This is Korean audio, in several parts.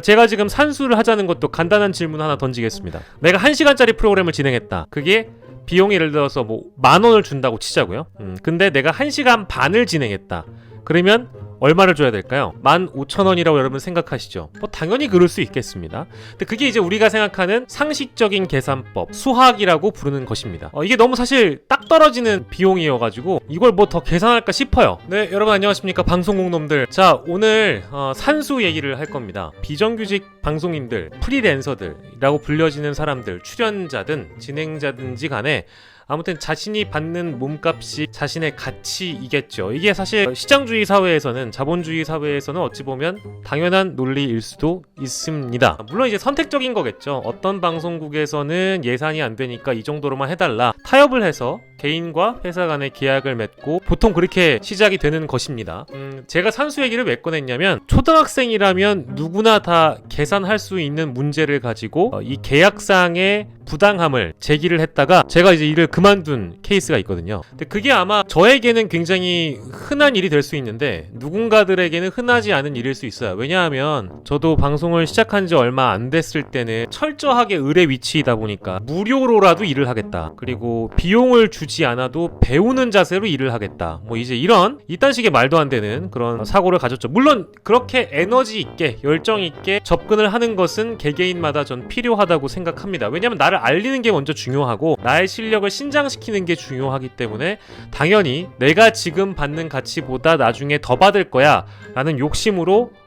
제가 지금 산수를 하자는 것도 간단한 질문 하나 던지겠습니다. 내가 1시간짜리 프로그램을 진행했다. 그게 비용이 예를 들어서 뭐 10,000원을 준다고 치자고요. 근데 내가 1시간 반을 진행했다. 그러면 얼마를 줘야 될까요? 15,000원이라고 여러분 생각하시죠? 뭐 당연히 그럴 수 있겠습니다. 근데 그게 이제 우리가 생각하는 상식적인 계산법, 수학이라고 부르는 것입니다. 이게 너무 사실 딱 떨어지는 비용이어가지고 이걸 뭐 더 계산할까 싶어요. 네, 여러분 안녕하십니까, 방송국놈들. 자, 오늘 산수 얘기를 할 겁니다. 비정규직 방송인들, 프리랜서들이라고 불려지는 사람들, 출연자든 진행자든지 간에 아무튼 자신이 받는 몸값이 자신의 가치이겠죠. 이게 사실 시장주의 사회에서는, 자본주의 사회에서는 어찌 보면 당연한 논리일 수도 있습니다. 물론 이제 선택적인 거겠죠. 어떤 방송국에서는 예산이 안 되니까 이 정도로만 해달라, 타협을 해서 개인과 회사 간의 계약을 맺고 보통 그렇게 시작이 되는 것입니다. 제가 산수 얘기를 왜 꺼냈냐면, 초등학생이라면 누구나 다 계산할 수 있는 문제를 가지고 이 계약상의 부당함을 제기를 했다가 제가 이제 일을 그만둔 케이스가 있거든요. 근데 그게 아마 저에게는 굉장히 흔한 일이 될 수 있는데 누군가들에게는 흔하지 않은 일일 수 있어요. 왜냐하면 저도 방송을 시작한 지 얼마 안 됐을 때는 철저하게 을의 위치이다 보니까 무료로라도 일을 하겠다, 그리고 비용을 주지 않아도 배우는 자세로 일을 하겠다, 뭐 이제 이딴 식의 말도 안 되는 그런 사고를 가졌죠. 물론 그렇게 에너지 있게 열정 있게 접근을 하는 것은 개개인마다 전 필요하다고 생각합니다. 왜냐면 나를 알리는 게 먼저 중요하고 나의 실력을 신장시키는 게 중요하기 때문에 당연히 내가 지금 받는 가치보다 나중에 더 받을 거야 라는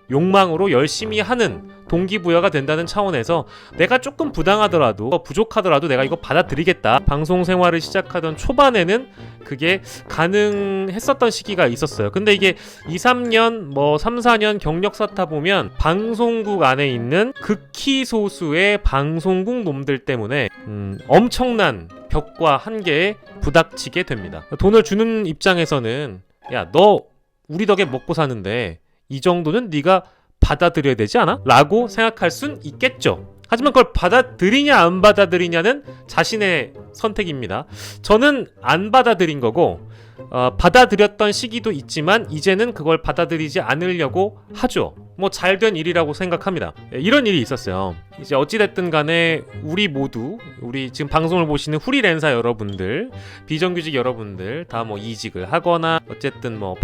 욕망으로 열심히 하는 동기부여가 된다는 차원에서 내가 조금 부당하더라도, 부족하더라도 내가 이거 받아들이겠다. 방송 생활을 시작하던 초반에는 그게 가능했었던 시기가 있었어요. 근데 이게 2-3년, 3-4년 경력 쌓다 보면 방송국 안에 있는 극히 소수의 방송국 놈들 때문에 엄청난 벽과 한계에 부닥치게 됩니다. 돈을 주는 입장에서는 야, 너 우리 덕에 먹고 사는데 이 정도는 네가 받아들여야 되지 않아? 라고 생각할 순 있겠죠. 하지만 그걸 받아들이냐 안 받아들이냐는 자신의 선택입니다. 저는 안 받아들인 거고 받아들였던 시기도 있지만 이제는 그걸 받아들이지 않으려고 하죠. 뭐 잘된 일이라고 생각합니다. 이런 일이 있었어요. 이제 어찌됐든 간에 우리 지금 방송을 보시는 프리랜서 여러분들, 비정규직 여러분들 다 뭐 이직을 하거나 어쨌든 뭐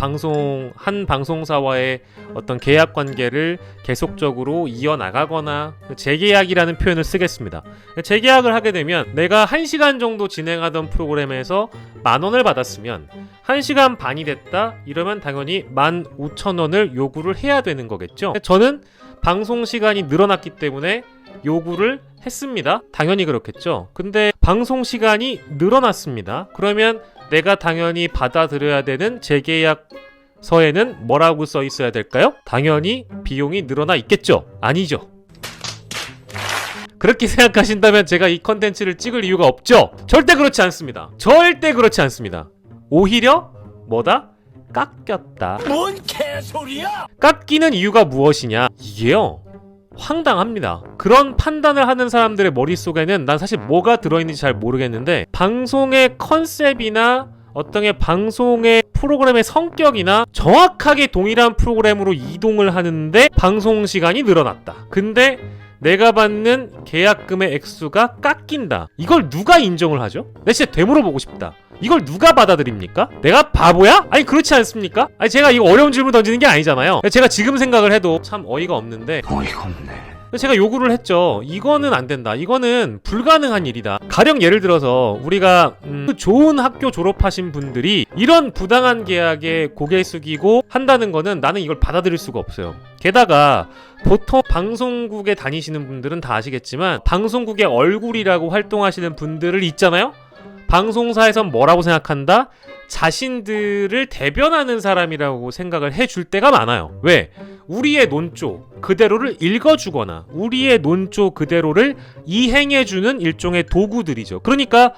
한 방송사와의 어떤 계약 관계를 계속적으로 이어나가거나, 재계약이라는 표현을 쓰겠습니다. 재계약을 하게 되면 내가 1시간 정도 진행하던 프로그램에서 10,000원을 받았으면 1시간 반이 됐다 이러면 당연히 15,000원을 요구를 해야 되는 거겠죠. 저는 방송 시간이 늘어났기 때문에 요구를 했습니다. 당연히 그렇겠죠. 근데 방송 시간이 늘어났습니다. 그러면 내가 당연히 받아들여야 되는 재계약서에는 뭐라고 써 있어야 될까요? 당연히 비용이 늘어나 있겠죠. 아니죠. 그렇게 생각하신다면 제가 이 컨텐츠를 찍을 이유가 없죠. 절대 그렇지 않습니다. 절대 그렇지 않습니다. 오히려 뭐다? 깎였다. 뭔 개소리야? 깎이는 이유가 무엇이냐? 이게요, 황당합니다. 그런 판단을 하는 사람들의 머릿속에는 난 사실 뭐가 들어있는지 잘 모르겠는데, 방송의 컨셉이나 어떤 게 방송의 프로그램의 성격이나 정확하게 동일한 프로그램으로 이동을 하는데 방송 시간이 늘어났다. 근데 내가 받는 계약금의 액수가 깎인다. 이걸 누가 인정을 하죠? 내가 진짜 되물어보고 싶다. 이걸 누가 받아들입니까? 내가 바보야? 아니 그렇지 않습니까? 아니 제가 이거 어려운 질문 던지는 게 아니잖아요. 제가 지금 생각을 해도 참 어이가 없는데, 어이가 없네. 제가 요구를 했죠. 이거는 안 된다. 이거는 불가능한 일이다. 가령 예를 들어서 우리가 좋은 학교 졸업하신 분들이 이런 부당한 계약에 고개 숙이고 한다는 거는 나는 이걸 받아들일 수가 없어요. 게다가 보통 방송국에 다니시는 분들은 다 아시겠지만 방송국의 얼굴이라고 활동하시는 분들을 있잖아요. 방송사에선 뭐라고 생각한다? 자신들을 대변하는 사람이라고 생각을 해줄 때가 많아요. 왜? 우리의 논조 그대로를 읽어주거나 우리의 논조 그대로를 이행해주는 일종의 도구들이죠. 그러니까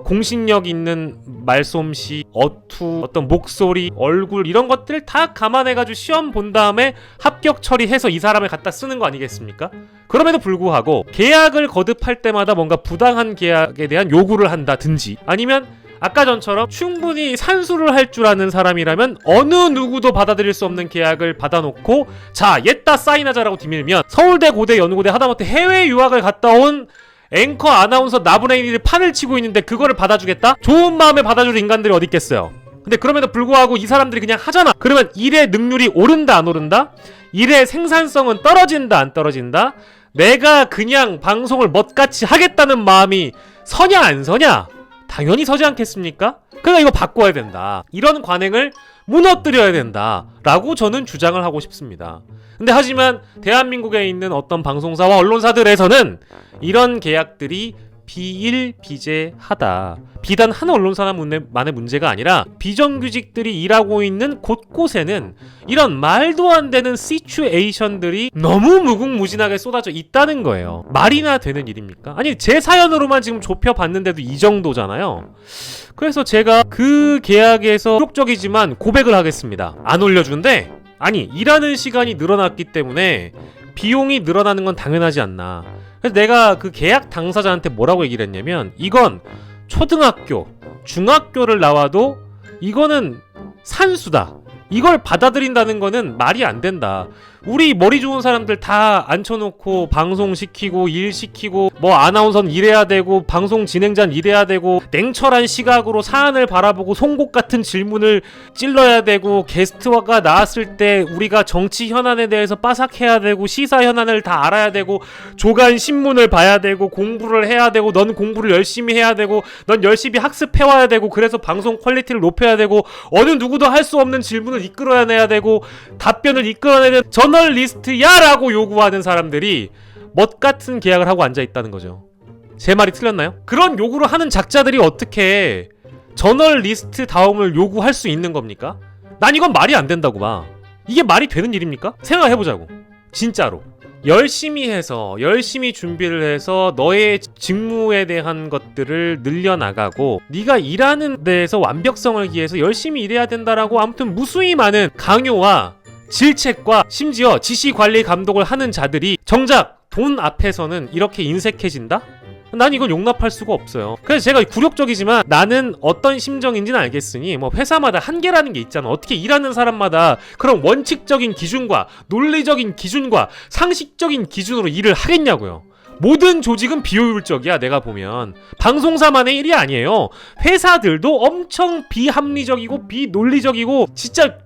공신력 있는 말솜씨, 어투, 어떤 목소리, 얼굴 이런 것들 다 감안해가지고 시험 본 다음에 합격 처리해서 이 사람을 갖다 쓰는 거 아니겠습니까? 그럼에도 불구하고 계약을 거듭할 때마다 뭔가 부당한 계약에 대한 요구를 한다든지, 아니면 아까 전처럼 충분히 산수를 할 줄 아는 사람이라면 어느 누구도 받아들일 수 없는 계약을 받아놓고 자 옛다 사인하자라고 디밀면 서울대 고대 연구대 하다못해 해외 유학을 갔다 온 앵커 아나운서 나부랭이들이 판을 치고 있는데 그거를 받아주겠다? 좋은 마음에 받아줄 인간들이 어디 있겠어요. 근데 그럼에도 불구하고 이 사람들이 그냥 하잖아. 그러면 일의 능률이 오른다 안 오른다? 일의 생산성은 떨어진다 안 떨어진다? 내가 그냥 방송을 멋같이 하겠다는 마음이 서냐 안 서냐? 당연히 서지 않겠습니까? 그러니까 이거 바꿔야 된다. 이런 관행을 무너뜨려야 된다 라고 저는 주장을 하고 싶습니다. 근데 하지만 대한민국에 있는 어떤 방송사와 언론사들에서는 이런 계약들이 비일비재하다. 비단 한 언론사만의 문제가 아니라 비정규직들이 일하고 있는 곳곳에는 이런 말도 안 되는 시츄에이션들이 너무 무궁무진하게 쏟아져 있다는 거예요. 말이나 되는 일입니까? 아니 제 사연으로만 지금 좁혀봤는데도 이 정도잖아요. 그래서 제가 그 계약에서 굴욕적이지만 고백을 하겠습니다. 안 올려준대? 아니 일하는 시간이 늘어났기 때문에 비용이 늘어나는 건 당연하지 않나. 그래서 내가 그 계약 당사자한테 뭐라고 얘기를 했냐면 이건 초등학교, 중학교를 나와도 이거는 산수다. 이걸 받아들인다는 거는 말이 안 된다. 우리 머리 좋은 사람들 다 앉혀놓고 방송시키고 일시키고 뭐 아나운서는 이래야 되고 방송 진행자는 이래야 되고 냉철한 시각으로 사안을 바라보고 송곳 같은 질문을 찔러야 되고 게스트가 나왔을 때 우리가 정치 현안에 대해서 빠삭해야 되고 시사 현안을 다 알아야 되고 조간 신문을 봐야 되고 공부를 해야 되고 넌 공부를 열심히 해야 되고 넌 열심히 학습해와야 되고 그래서 방송 퀄리티를 높여야 되고 어느 누구도 할 수 없는 질문을 이끌어내야 되고 답변을 이끌어내야 되는 저널리스트야 라고 요구하는 사람들이 멋같은 계약을 하고 앉아있다는 거죠. 제 말이 틀렸나요? 그런 요구를 하는 작자들이 어떻게 저널리스트 다움을 요구할 수 있는 겁니까? 난 이건 말이 안 된다고 봐. 이게 말이 되는 일입니까? 생각해보자고. 진짜로 열심히 해서 열심히 준비를 해서 너의 직무에 대한 것들을 늘려나가고 네가 일하는 데에서 완벽성을 기해서 열심히 일해야 된다라고 아무튼 무수히 많은 강요와 질책과 심지어 지시관리 감독을 하는 자들이 정작 돈 앞에서는 이렇게 인색해진다? 난 이건 용납할 수가 없어요. 그래서 제가 굴욕적이지만 나는 어떤 심정인지는 알겠으니 뭐 회사마다 한계라는 게 있잖아. 어떻게 일하는 사람마다 그런 원칙적인 기준과 논리적인 기준과 상식적인 기준으로 일을 하겠냐고요. 모든 조직은 비효율적이야. 내가 보면 방송사만의 일이 아니에요. 회사들도 엄청 비합리적이고 비논리적이고 진짜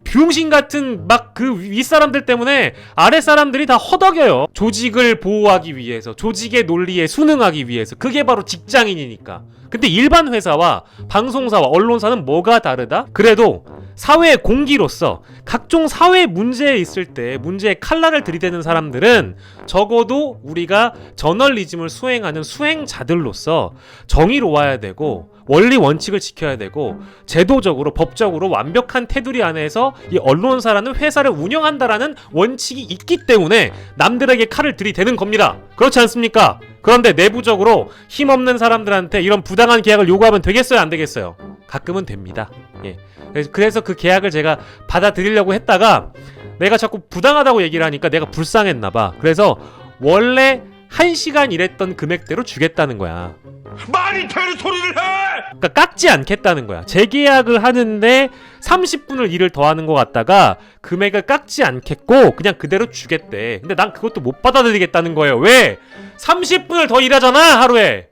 병신 같은 막 그 윗사람들 때문에 아랫사람들이 다 허덕여요. 조직을 보호하기 위해서, 조직의 논리에 순응하기 위해서. 그게 바로 직장인이니까. 근데 일반 회사와 방송사와 언론사는 뭐가 다르다? 그래도 사회의 공기로서 각종 사회 문제에 있을 때 문제에 칼날을 들이대는 사람들은 적어도 우리가 저널리즘을 수행하는 수행자들로서 정의로워야 되고 원리 원칙을 지켜야 되고 제도적으로 법적으로 완벽한 테두리 안에서 이 언론사라는 회사를 운영한다라는 원칙이 있기 때문에 남들에게 칼을 들이대는 겁니다. 그렇지 않습니까? 그런데 내부적으로 힘없는 사람들한테 이런 부당한 계약을 요구하면 되겠어요? 안 되겠어요? 가끔은 됩니다. 예. 그래서 그 계약을 제가 받아들이려고 했다가 내가 자꾸 부당하다고 얘기를 하니까 내가 불쌍했나봐. 그래서 원래 1시간 일했던 금액대로 주겠다는 거야. 말이 되는 소리를 해! 그러니까 깎지 않겠다는 거야. 재계약을 하는데 30분을 일을 더 하는 것 같다가 금액을 깎지 않겠고 그냥 그대로 주겠대. 근데 난 그것도 못 받아들이겠다는 거예요. 왜? 30분을 더 일하잖아 하루에.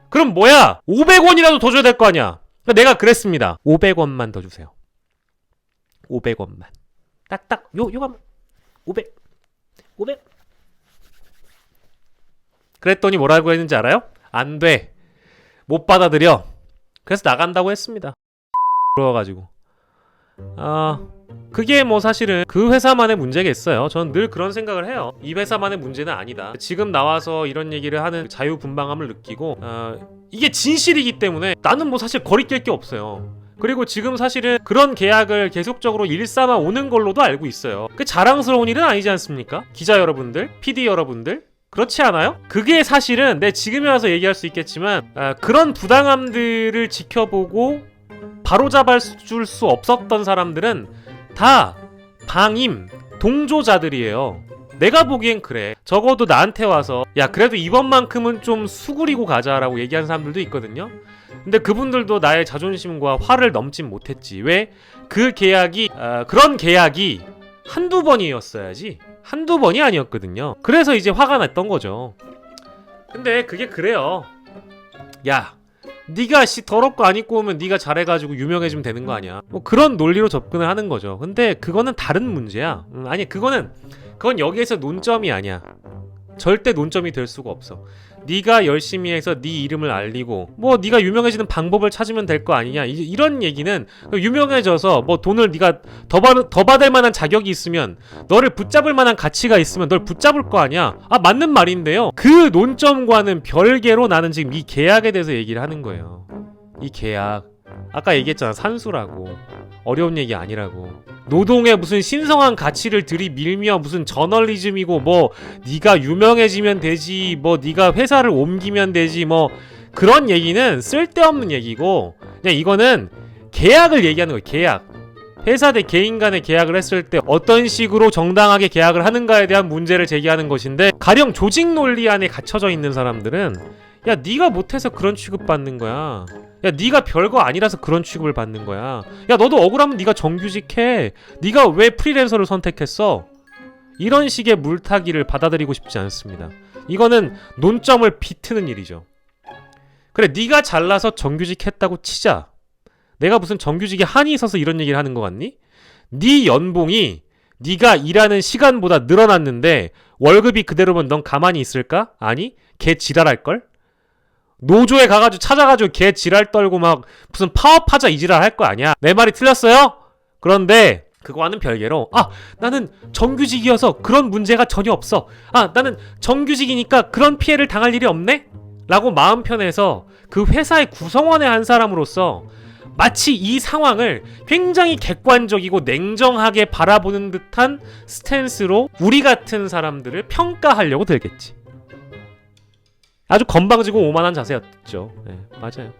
그럼 뭐야? 500원이라도 더 줘야 될 거 아니야. 그러니까 내가 그랬습니다. 500원만 더 주세요. 500원만. 딱딱 요거 500 그랬더니 뭐라고 했는지 알아요? 안 돼. 못 받아들여. 그래서 나간다고 했습니다. 그래가지고 그게 뭐 사실은 그 회사만의 문제겠어요. 저는 늘 그런 생각을 해요. 이 회사만의 문제는 아니다. 지금 나와서 이런 얘기를 하는 자유분방함을 느끼고 이게 진실이기 때문에 나는 뭐 사실 거리낄 게 없어요. 그리고 지금 사실은 그런 계약을 계속적으로 일삼아 오는 걸로도 알고 있어요. 그 자랑스러운 일은 아니지 않습니까? 기자 여러분들, PD 여러분들, 그렇지 않아요? 그게 사실은 내 지금에 와서 얘기할 수 있겠지만 그런 부당함들을 지켜보고 바로잡아 줄 수 없었던 사람들은 다 방임, 동조자들이에요. 내가 보기엔 그래. 적어도 나한테 와서 야 그래도 이번만큼은 좀 수그리고 가자라고 얘기하는 사람들도 있거든요. 근데 그분들도 나의 자존심과 화를 넘진 못했지. 왜? 그 계약이 그런 계약이 한두 번이었어야지 한두 번이 아니었거든요. 그래서 이제 화가 났던 거죠. 근데 그게 그래요. 야, 네가 더럽고 안 입고 오면 네가 잘해가지고 유명해지면 되는 거 아니야. 뭐 그런 논리로 접근을 하는 거죠. 근데 그거는 다른 문제야. 아니 그건 여기에서 논점이 아니야. 절대 논점이 될 수가 없어. 네가 열심히 해서 네 이름을 알리고 뭐 네가 유명해지는 방법을 찾으면 될 거 아니냐. 이런 얘기는 유명해져서 뭐 돈을 네가 더 받을 만한 자격이 있으면, 너를 붙잡을 만한 가치가 있으면 널 붙잡을 거 아니야. 아, 맞는 말인데요. 그 논점과는 별개로 나는 지금 이 계약에 대해서 얘기를 하는 거예요. 이 계약, 아까 얘기했잖아. 산수라고. 어려운 얘기 아니라고. 노동에 무슨 신성한 가치를 들이밀며 무슨 저널리즘이고 뭐 네가 유명해지면 되지, 뭐 네가 회사를 옮기면 되지, 뭐 그런 얘기는 쓸데없는 얘기고, 그냥 이거는 계약을 얘기하는 거예요. 계약. 회사 대 개인 간의 계약을 했을 때 어떤 식으로 정당하게 계약을 하는가에 대한 문제를 제기하는 것인데, 가령 조직 논리 안에 갇혀져 있는 사람들은 야, 네가 못해서 그런 취급받는 거야. 야, 네가 별거 아니라서 그런 취급을 받는 거야. 야, 너도 억울하면 네가 정규직해. 네가 왜 프리랜서를 선택했어? 이런 식의 물타기를 받아들이고 싶지 않습니다. 이거는 논점을 비트는 일이죠. 그래, 네가 잘나서 정규직 했다고 치자. 내가 무슨 정규직에 한이 있어서 이런 얘기를 하는 거 같니? 네 연봉이 네가 일하는 시간보다 늘어났는데 월급이 그대로면 넌 가만히 있을까? 아니, 걔 지랄할걸? 노조에 가가지고 찾아가지고 걔 지랄 떨고 막 무슨 파업하자 이 지랄 할 거 아니야. 내 말이 틀렸어요? 그런데 그거와는 별개로, 아, 나는 정규직이어서 그런 문제가 전혀 없어. 아, 나는 정규직이니까 그런 피해를 당할 일이 없네? 라고 마음 편해서 그 회사의 구성원의 한 사람으로서 마치 이 상황을 굉장히 객관적이고 냉정하게 바라보는 듯한 스탠스로 우리 같은 사람들을 평가하려고 들겠지. 아주 건방지고 오만한 자세였죠. 네, 맞아요.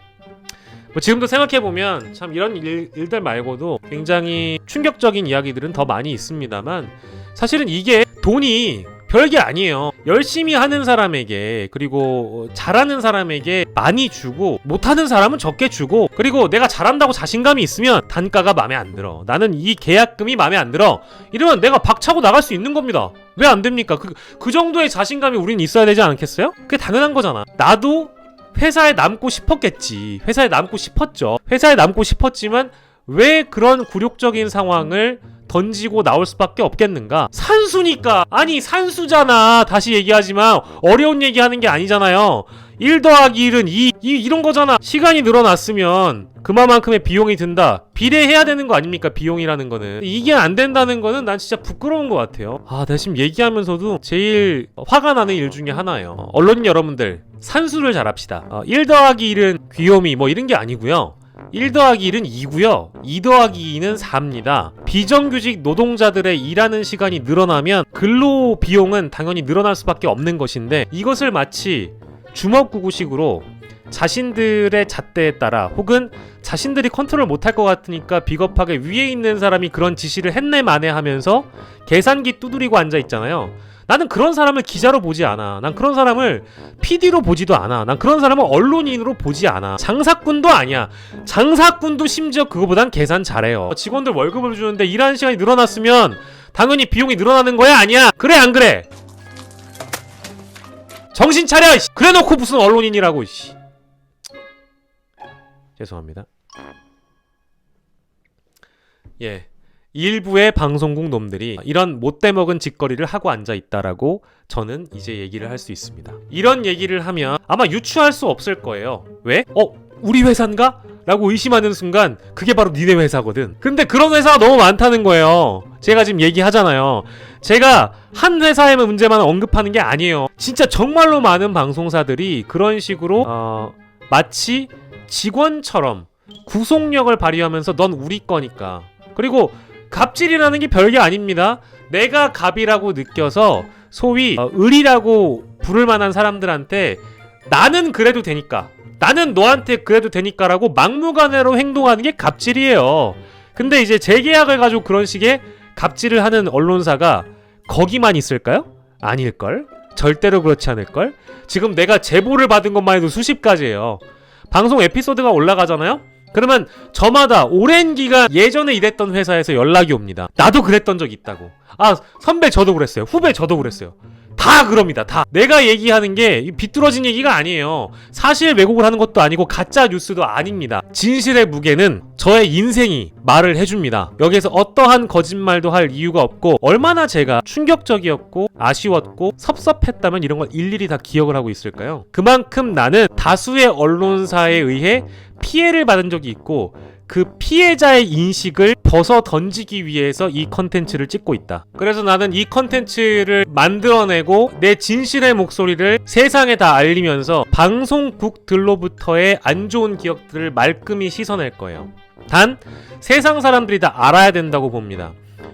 뭐 지금도 생각해보면 참 이런 일들 말고도 굉장히 충격적인 이야기들은 더 많이 있습니다만, 사실은 이게 돈이 별게 아니에요. 열심히 하는 사람에게, 그리고 잘하는 사람에게 많이 주고 못하는 사람은 적게 주고, 그리고 내가 잘한다고 자신감이 있으면 단가가 마음에 안 들어, 나는 이 계약금이 마음에 안 들어, 이러면 내가 박차고 나갈 수 있는 겁니다. 왜 안 됩니까? 그 정도의 자신감이 우린 있어야 되지 않겠어요? 그게 당연한 거잖아. 나도 회사에 남고 싶었겠지. 회사에 남고 싶었죠. 회사에 남고 싶었지만 왜 그런 굴욕적인 상황을 던지고 나올 수밖에 없겠는가? 산수니까. 아니, 산수잖아. 다시 얘기하지만 어려운 얘기하는 게 아니잖아요. 1 더하기 1은 이런 거잖아. 시간이 늘어났으면 그만큼의 비용이 든다. 비례해야 되는 거 아닙니까? 비용이라는 거는. 이게 안 된다는 거는 난 진짜 부끄러운 것 같아요. 아, 내가 지금 얘기하면서도 제일 화가 나는 일 중에 하나예요. 언론인 여러분들, 산수를 잘합시다. 1 더하기 1은 귀요미 뭐 이런 게 아니고요. 1 더하기 1은 2고요. 2 더하기 2는 4입니다. 비정규직 노동자들의 일하는 시간이 늘어나면 근로 비용은 당연히 늘어날 수밖에 없는 것인데, 이것을 마치 주먹구구식으로 자신들의 잣대에 따라, 혹은 자신들이 컨트롤 못할 것 같으니까 비겁하게 위에 있는 사람이 그런 지시를 했네 마네 하면서 계산기 두드리고 앉아있잖아요. 나는 그런 사람을 기자로 보지 않아. 난 그런 사람을 PD로 보지도 않아. 난 그런 사람을 언론인으로 보지 않아. 장사꾼도 아니야. 장사꾼도 심지어 그거보단 계산 잘해요. 직원들 월급을 주는데 일하는 시간이 늘어났으면 당연히 비용이 늘어나는 거야? 아니야? 그래 안 그래? 정신 차려! 그래놓고 무슨 언론인이라고. 죄송합니다. 예, 일부의 방송국 놈들이 이런 못돼먹은 짓거리를 하고 앉아있다라고 저는 이제 얘기를 할 수 있습니다. 이런 얘기를 하면 아마 유추할 수 없을 거예요. 왜? 우리 회사인가? 라고 의심하는 순간 그게 바로 니네 회사거든. 근데 그런 회사가 너무 많다는 거예요. 제가 지금 얘기하잖아요. 제가 한 회사의 문제만 언급하는 게 아니에요. 진짜 정말로 많은 방송사들이 그런 식으로 마치 직원처럼 구속력을 발휘하면서 넌 우리 거니까. 그리고 갑질이라는 게 별게 아닙니다. 내가 갑이라고 느껴서 소위 을이라고 부를 만한 사람들한테 나는 그래도 되니까, 나는 너한테 그래도 되니까라고 막무가내로 행동하는 게 갑질이에요. 근데 이제 재계약을 가지고 그런 식의 갑질을 하는 언론사가 거기만 있을까요? 아닐걸? 절대로 그렇지 않을걸? 지금 내가 제보를 받은 것만 해도 수십 가지예요. 방송 에피소드가 올라가잖아요? 그러면 저마다 오랜 기간 예전에 일했던 회사에서 연락이 옵니다. 나도 그랬던 적 있다고. 아, 선배 저도 그랬어요. 후배 저도 그랬어요. 다 그럽니다. 다. 내가 얘기하는 게 비뚤어진 얘기가 아니에요. 사실 왜곡을 하는 것도 아니고 가짜 뉴스도 아닙니다. 진실의 무게는 저의 인생이 말을 해줍니다. 여기에서 어떠한 거짓말도 할 이유가 없고, 얼마나 제가 충격적이었고 아쉬웠고 섭섭했다면 이런 걸 일일이 다 기억을 하고 있을까요? 그만큼 나는 다수의 언론사에 의해 피해를 받은 적이 있고, 그 피해자의 인식을 벗어 던지기 위해서 이 컨텐츠를 찍고 있다. 그래서 나는 이 컨텐츠를 만들어내고 내 진실의 목소리를 세상에 다 알리면서 방송국들로부터의 안 좋은 기억들을 말끔히 씻어낼 거예요. 단 세상 사람들이 다 알아야 된다고 봅니다.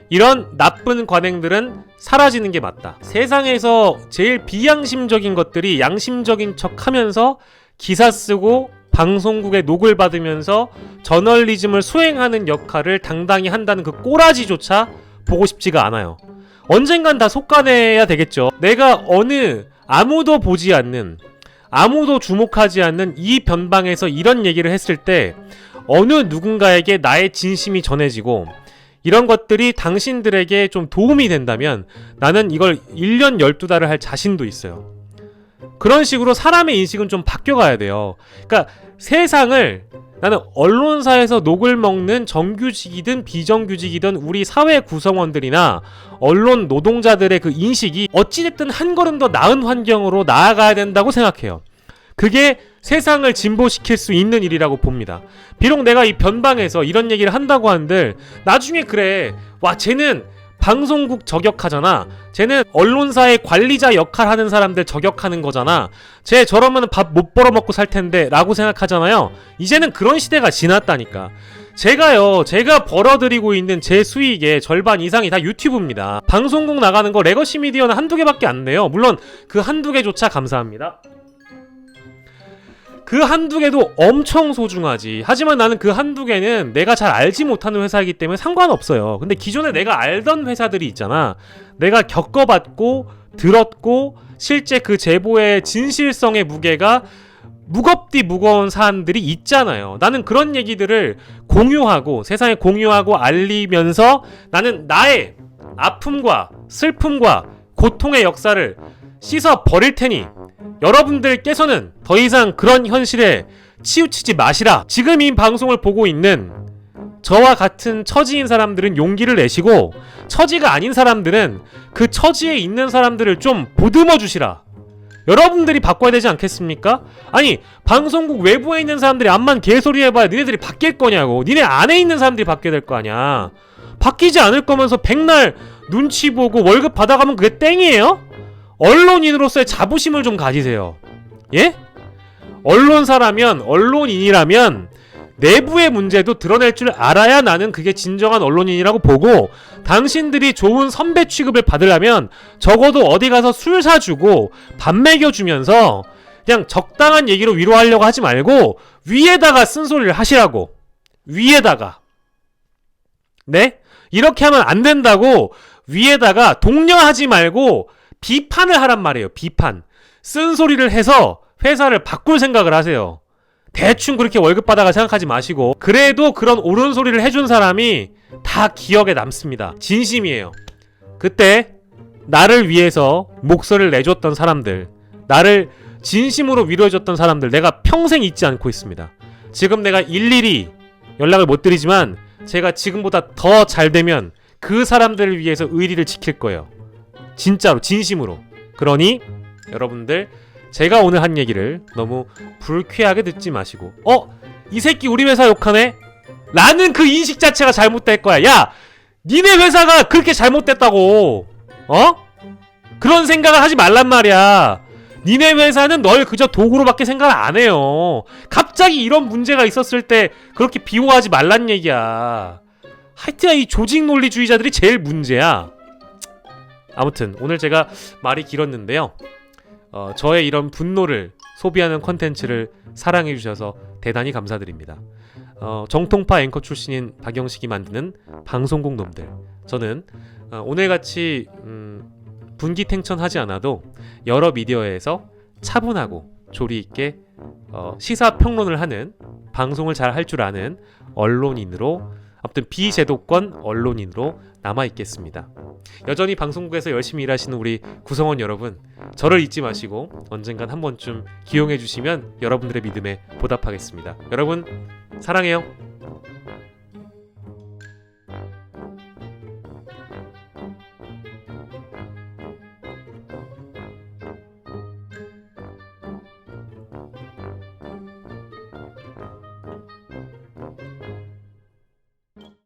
이런 나쁜 관행들은 사라지는 게 맞다. 세상에서 제일 비양심적인 것들이 양심적인 척 하면서 기사 쓰고 방송국의 녹을 받으면서 저널리즘을 수행하는 역할을 당당히 한다는 그 꼬라지조차 보고 싶지가 않아요. 언젠간 다 속가내야 되겠죠. 내가 어느 아무도 보지 않는, 아무도 주목하지 않는 이 변방에서 이런 얘기를 했을 때 어느 누군가에게 나의 진심이 전해지고 이런 것들이 당신들에게 좀 도움이 된다면 나는 이걸 1년 12달을 할 자신도 있어요. 그런 식으로 사람의 인식은 좀 바뀌어가야 돼요. 그러니까 세상을, 나는 언론사에서 녹을 먹는 정규직이든 비정규직이든 우리 사회 구성원들이나 언론 노동자들의 그 인식이 어찌됐든 한 걸음 더 나은 환경으로 나아가야 된다고 생각해요. 그게 세상을 진보시킬 수 있는 일이라고 봅니다. 비록 내가 이 변방에서 이런 얘기를 한다고 한들 나중에 그래, 와 쟤는 방송국 저격하잖아, 쟤는 언론사의 관리자 역할 하는 사람들 저격하는 거잖아, 쟤 저러면 밥 못 벌어먹고 살 텐데 라고 생각하잖아요. 이제는 그런 시대가 지났다니까. 제가 벌어들이고 있는 제 수익의 절반 이상이 다 유튜브입니다. 방송국 나가는 거 레거시 미디어는 한두 개밖에 안 돼요. 물론 그 한두 개조차 감사합니다. 그 한두 개도 엄청 소중하지. 하지만 나는 그 한두 개는 내가 잘 알지 못하는 회사이기 때문에 상관없어요. 근데 기존에 내가 알던 회사들이 있잖아. 내가 겪어봤고 들었고 실제 그 제보의 진실성의 무게가 무겁디 무거운 사안들이 있잖아요. 나는 그런 얘기들을 공유하고 세상에 공유하고 알리면서 나는 나의 아픔과 슬픔과 고통의 역사를 씻어 버릴 테니 여러분들께서는 더 이상 그런 현실에 치우치지 마시라. 지금 이 방송을 보고 있는 저와 같은 처지인 사람들은 용기를 내시고, 처지가 아닌 사람들은 그 처지에 있는 사람들을 좀 보듬어 주시라. 여러분들이 바꿔야 되지 않겠습니까? 아니, 방송국 외부에 있는 사람들이 암만 개소리 해봐야 니네들이 바뀔 거냐고. 니네 안에 있는 사람들이 바뀌어야 될 거 아니야. 바뀌지 않을 거면서 백날 눈치 보고 월급 받아가면 그게 땡이에요? 언론인으로서의 자부심을 좀 가지세요. 예? 언론사라면, 언론인이라면 내부의 문제도 드러낼 줄 알아야 나는 그게 진정한 언론인이라고 보고, 당신들이 좋은 선배 취급을 받으려면 적어도 어디 가서 술 사주고 밥 먹여주면서 그냥 적당한 얘기로 위로하려고 하지 말고 위에다가 쓴소리를 하시라고. 위에다가. 네? 이렇게 하면 안 된다고. 위에다가 독려하지 말고 비판을 하란 말이에요. 비판. 쓴소리를 해서 회사를 바꿀 생각을 하세요. 대충 그렇게 월급 받아가 생각하지 마시고. 그래도 그런 옳은 소리를 해준 사람이 다 기억에 남습니다. 진심이에요. 그때 나를 위해서 목소리를 내줬던 사람들, 나를 진심으로 위로해줬던 사람들, 내가 평생 잊지 않고 있습니다. 지금 내가 일일이 연락을 못 드리지만 제가 지금보다 더 잘 되면 그 사람들을 위해서 의리를 지킬 거예요. 진짜로, 진심으로. 그러니 여러분들, 제가 오늘 한 얘기를 너무 불쾌하게 듣지 마시고, 이 새끼 우리 회사 욕하네? 라는 그 인식 자체가 잘못될 거야. 야! 니네 회사가 그렇게 잘못됐다고. 그런 생각을 하지 말란 말이야. 니네 회사는 널 그저 도구로밖에 생각을 안 해요. 갑자기 이런 문제가 있었을 때 그렇게 비호하지 말란 얘기야. 하여튼 이 조직 논리주의자들이 제일 문제야. 아무튼 오늘 제가 말이 길었는데요. 저의 이런 분노를 소비하는 컨텐츠를 사랑해주셔서 대단히 감사드립니다. 정통파 앵커 출신인 박영식이 만드는 방송국 놈들. 저는 오늘같이 분기탱천하지 않아도 여러 미디어에서 차분하고 조리 있게 시사 평론을 하는, 방송을 잘 할 줄 아는 언론인으로, 아무튼 비제도권 언론인으로 남아 있겠습니다. 여전히 방송국에서 열심히 일하시는 우리 구성원 여러분, 저를 잊지 마시고 언젠간 한 번쯤 기용해 주시면 여러분들의 믿음에 보답하겠습니다. 여러분 사랑해요.